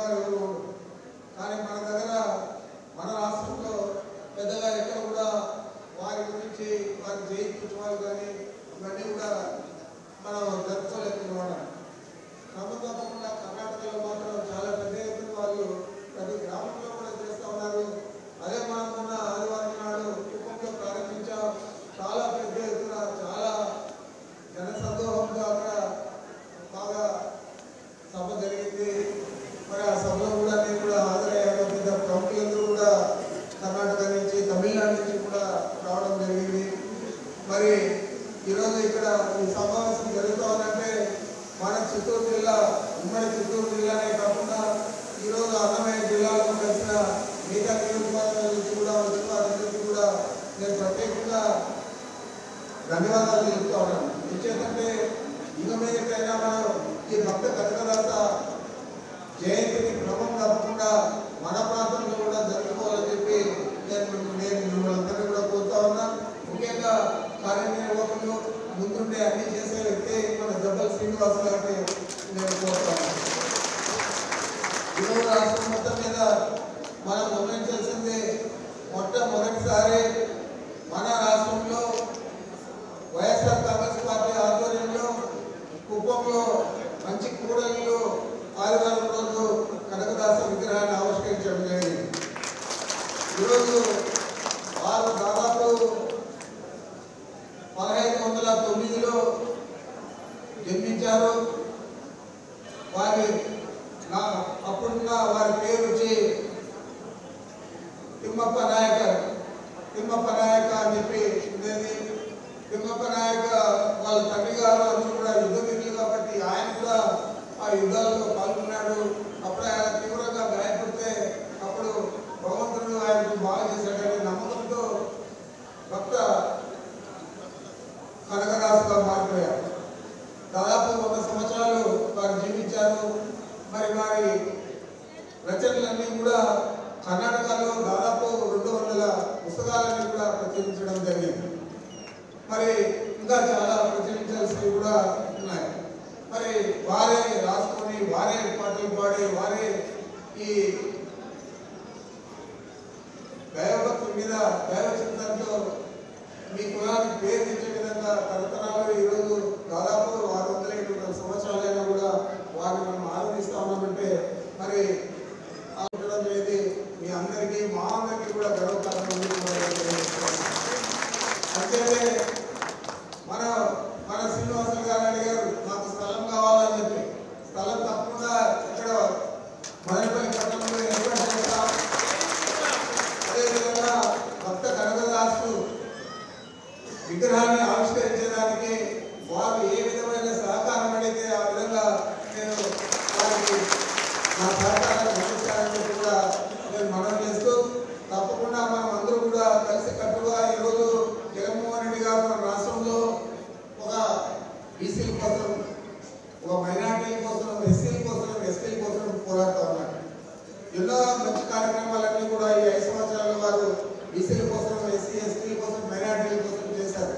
వారు ఎవరు ఉండరు. కానీ మన దగ్గర మన రాష్ట్రంలో పెద్దగా ఎక్కడ కూడా వారి గురించి వారి జయంతి ఉత్సవాలు కానీ ఇవన్నీ కూడా మనం జరుపుకోలేకపోవడం. క్రమం తప్పకుండా కర్ణాటకలో మాత్రం చాలా పెద్ద ఎత్తున వాళ్ళు ప్రతి గ్రామంలో కూడా చేస్తూ ఉన్నారు. అదే మనం మొన్న ఆదివారం నాడు కుప్పంలో ప్రారంభించాం. చాలా పెద్ద ఎత్తున చాలా జనసందోహంతో అక్కడ బాగా సభ జరిగింది. మరి ఆ సభలో కూడా నేను కూడా హాజరయ్యాను. పెద్ద ప్రముఖులందరూ కూడా కర్ణాటక నుంచి తమిళనాడు నుంచి కూడా రావడం జరిగింది. మరి ఈరోజు ఇక్కడ ఈ సమావేశం జరుగుతూ ఉందంటే మన చిత్తూరు జిల్లా ఉమ్మడి చిత్తూరు జిల్లానే కాకుండా ఈరోజు అన్నమయ్య జిల్లాలో కలిసిన మిగతా నియోజకవర్గాల నుంచి కూడా వచ్చిన వారందరికీ కూడా నేను ప్రత్యేకంగా ధన్యవాదాలు తెలుపుతా ఉన్నాను. ఎందుకంటే ఇక మీదకైనా మనం ఈ భక్త కనకదాస జయంతిని క్రమం తప్పకుండా మన ప్రాంతంలో కూడా జరుపుకోవాలని చెప్పి నేను మిమ్మల్ని అందరినీ కూడా కోరుతా ఉన్నా. ముఖ్యంగా కార్యనిర్వాహకులు ముందుండే అన్ని చేసే వ్యక్తి మన జబ్బల్ శ్రీనివాస్ గారిని నేను కోరుతాను. ఈరోజు రాష్ట్రం మొత్తం మీద మనం గమనించాల్సింది మొట్టమొదటిసారి మన రాష్ట్రంలో వైఎస్ఆర్ కాంగ్రెస్ పార్టీ ఆధ్వర్యంలో కుప్పంలో మంచి కూడలిలో ఆదివారం రోజు కనకదాస విగ్రహాన్ని ఆవిష్కరించడం జరిగింది. ఈరోజు వారు దాదాపు 1509లో జన్మించారు. వారి అప్పుడున్న వారి పేరు వచ్చి తిమ్మప్ప నాయక అని చెప్పి ఉండేది. తిమ్మప్ప నాయక వాళ్ళ తండ్రి గారు అందరూ కూడా యుద్ధ వీరులు కాబట్టి ఆయన కూడా ఆ యుద్ధాల్లో పాల్గొన్నాడు. అప్పుడు ఆయన తీవ్రంగా గాయపడితే అప్పుడు భగవంతుడు ఆయనకు బాగా చేశాడనే నమ్మకంతో భక్త కనకదాసుగా మారిపోయారు. దాదాపు 100 సంవత్సరాలు వారు జీవించారు. మరి వారి రచనలన్నీ కూడా కర్ణాటకలో దాదాపు 200 పుస్తకాలన్నీ కూడా ప్రచురించడం జరిగింది. మరి ఇంకా చాలా ప్రచురించాల్సినవి కూడా ఉన్నాయి. మరి వారే రాసుకొని వారే పాటలు పాడి వారే ఈ దైవభక్తి మీద దైవ చింతనతో మీ కులానికి పేరు తెచ్చే విధంగా తరతరాలు ఈరోజు దాదాపు 600 సంవత్సరాలైనా కూడా వారిని మనం ఆరాధిస్తా ఉన్నామంటే మరి ఉండడం అనేది మీ అందరికీ మా అందరికీ కూడా గర్వకారణం. అంతేనే మన శ్రీనివాసులు గారు అడిగారు మాకు స్థలం కావాలని చెప్పి. స్థలం తప్పకుండా ఇక్కడ మదనపల్లి పట్టణంలో ఏర్పాటు చేస్తాం. అదేవిధంగా భక్త కనకదాసు విగ్రహాన్ని ఆవిష్కరించడానికి వారు ఏ విధమైన సహకారం అడిగితే ఆ విధంగా నేను వారికి నా సహకారాన్ని అందిస్తానని కూడా నేను మనవి చేస్తూ తప్పకుండా మనం అందరూ కూడా కలిసి కట్టుగా ఈరోజు జగన్మోహన్ రెడ్డి గారు మన రాష్ట్రంలో ఒక బీసీల కోసం, ఒక మైనార్టీల కోసం, ఎస్సీల కోసం, ఎస్టీల కోసం పోరాడుతూ ఉన్నారు. ఎన్నో మంచి కార్యక్రమాలన్నీ కూడా ఈ 5 సంవత్సరాలు వారు బీసీల కోసం, ఎస్సీ ఎస్టీల కోసం, మైనార్టీల కోసం చేశారు.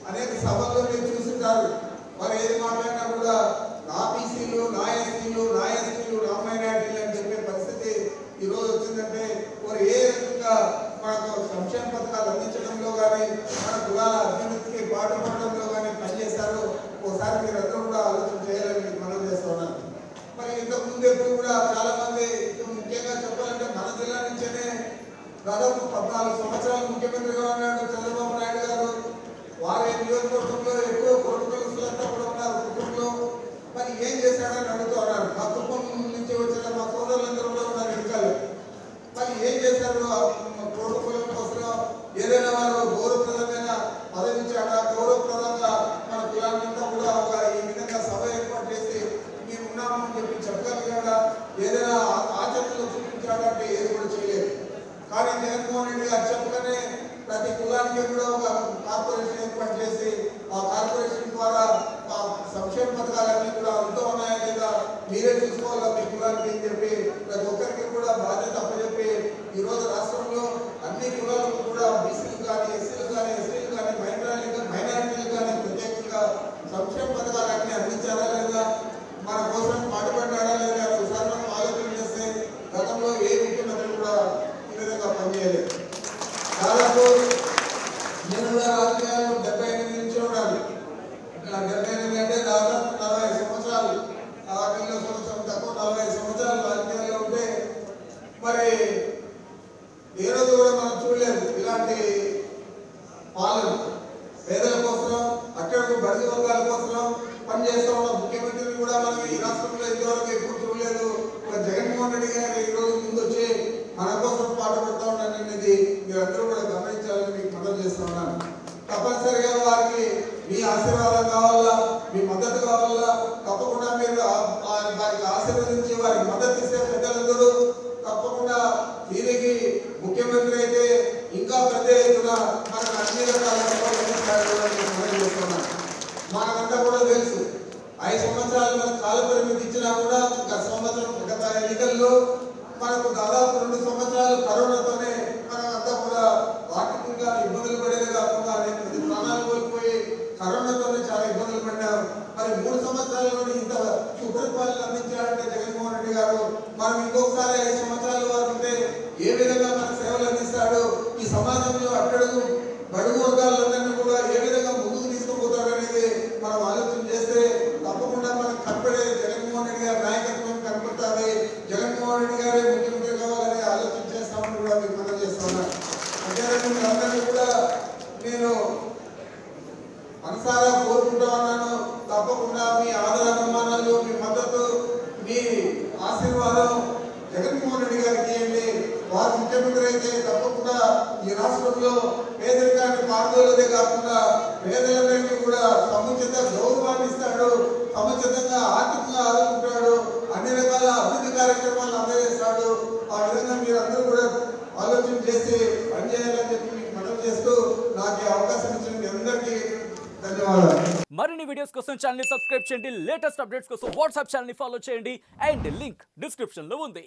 అనేక సభల్లో మీరు చూస్తుంటారు. వారు ఏది మాట్లాడినా కూడా నా బీసీలు, నా ఎస్టీలు, నా ఎస్టీలు, నా మైనార్టీలు అని చెప్పే పరిస్థితి ఈరోజు వచ్చిందంటే వారు ఏ రకంగా మనకు సంక్షేమ పథకాలు అందించడంలో కానీ మన కులాల అభివృద్ధికి పాటుపడడంలో కానీ పనిచేశారు. ఒకసారి మీరు అందరూ కూడా ఆలోచన చేయాలని మనం చేస్తున్నాను. మరి ఇంతకు ముందు ఎప్పుడు కూడా చాలా మంది ముఖ్యంగా చెప్పాలంటే మన జిల్లా నుంచేనే దాదాపు 14 సంవత్సరాలు ముఖ్యమంత్రిగా ఉన్నాడు చంద్రబాబు నాయుడు గారు. వారి నియోజకవర్గంలో ఎక్కువ కొడుకులంతా కూడా ఉన్నారు కుటుంబంలో. మరి ఏం చేశాడని అడుగుతూ ఉన్నారు. మా కుటుంబం నుంచి వచ్చిన మా సోదరులందరూ కూడా ఉన్నారు వెనుకాల. మరి ఏం చేశారు ప్రోటోకాల్ కోసం? ఏదైనా వారు గౌరవప్రదమైన పదవి ఇచ్చాడా? గౌరవప్రదంగా మన కులాలంతా కూడా ఈ విధంగా సభ ఏర్పాటు చేసి మేము ఉన్నామని చెప్పి చెప్పగలిగాడా? ఏదైనా ఆచరణలో చూపించాడా అంటే ఏది కూడా చేయలేదు. కానీ జగన్మోహన్ రెడ్డి గారు చెప్పగానే ప్రతి కులానికి కూడా ఒక కార్పొరేషన్ ఏర్పాటు చేసి ఆ కార్పొరేషన్ ద్వారా సంక్షేమ పథకాలన్నీ కూడా అంతా ఉన్నాయా లేదా మీరే చూసుకోవాలా మీ కులానికి అని చెప్పి ప్రతి ఒక్కరికి కూడా బాధ్యత అప్పచెప్పి ఈరోజు రాష్ట్రంలో అన్ని కులాలకు కూడా బీసీలు కానీ, ఎస్సీలు కానీ, ఎస్టీలు కానీ, మైనారిటీలు కానీ ప్రత్యేకంగా సంక్షేమ పథకాలన్నీ అందించారా లేదా, మన కోసం పాటుపడ్డాడా లేదా ఒకసారి మనం ఆలోచన చేస్తే పేదల కోసం అట్టడుగు బడుగు వర్గాల కోసం పనిచేస్తూ ఉన్న ముఖ్యమంత్రిని కూడా మనం ఈ రాష్ట్రంలో ఇంతవరకు ఎప్పుడు చూడలేదు. జగన్మోహన్ రెడ్డి గారు ఈ రోజు ముందు వచ్చి మన కోసం పాటుపడుతూ ఉన్నారనేది మీరందరూ కూడా గమనించాలని మీకు మద్దతు చేస్తూ ఉన్నాను. తప్పనిసరిగా వారికి మీ ఆశీర్వాదం కావాలా, మీ మద్దతు కావాలా. తప్పకుండా మీరు వారికి ఆశీర్వదించి వారికి మద్దతు ఇస్తే పెద్దలందరూ తప్పకుండా దీనికి ముఖ్యమంత్రి అయితే ఇంకా పెద్ద ఎత్తున మనకు అన్ని రకాల చేస్తున్నాం. మనకంతా కూడా తెలుసు 5 సంవత్సరాలు మనకు కాల పరిమితి ఇచ్చినా కూడా గత ఎన్నికల్లో మనకు దాదాపు 2 సంవత్సరాలు కరోనాతోనే మనమంతా కూడా ఆర్థికంగా ఇబ్బందులు పడేది కాకుండా అనేక మంది ప్రాణాలు కోల్పోయి కరోనాతోనే చాలా ఇబ్బందులు పడ్డారు. మరి 3 సంవత్సరాల్లోనే ఇంత సుపరిపాలన అందించాలంటే జగన్మోహన్ రెడ్డి గారు మనం ఇంకొకసారి 5 సంవత్సరాల వారు ఉంటే ఏ విధంగా మన సేవలు అందిస్తాడు, ఈ సమాజంలో అట్టడుగు బడుగు వర్గాలందరినీ కూడా ఏ విధంగా ముందుకు తీసుకుపోతాడు అనేది మనం ఆలోచన చేస్తే తప్పకుండా మనకు కనపడే జగన్మోహన్ రెడ్డి గారి నాయకత్వం కనపడుతుంది. జగన్మోహన్ రెడ్డి గారే ముఖ్యమంత్రి కావాలని ఆలోచన చేస్తామని కూడా మీకు మనం చేస్తున్నాను. అంతేకాకుండా అందరినీ కూడా నేను మనసారా కోరుకుంటా ఉన్నాను. తప్పకుండా మీ ఆదరాభిమానాలు, మీ మద్దతు, మీ ఆశీర్వాదం జగన్మోహన్ రెడ్డి గారికి ఇవ్వండి. వారు ముఖ్యమంత్రి అయితే తప్పకుండా ఈ రాష్ట్రంలో పేదరికాన్ని పాల్గొలేదే కాకుండా పేదలందరికీ కూడా సముచిత గౌరవాన్ని ఇస్తాడు, సముచితంగా ఆర్థికంగా ఆదుకుంటాడు, అన్ని రకాల అభివృద్ధి కార్యక్రమాలను అందజేస్తాడు. ఆ విధంగా మీరు అందరూ కూడా ఆలోచన చేసి పనిచేయాలని చెప్పి మీకు మనవి చేస్తూ నాకు ఈ అవకాశం ఇచ్చిన మీ అందరికీ ధన్యవాదాలు. మరిన్ని వీడియోస్ కోసం ఛానల్ ని సబ్స్క్రైబ్ చేయండి, లేటెస్ట్ అప్డేట్స్ కోసం వాట్సాప్ ఛానల్ ని ఫాలో చేయండి అండ్ లింక్ డిస్క్రిప్షన్ లో ఉంది.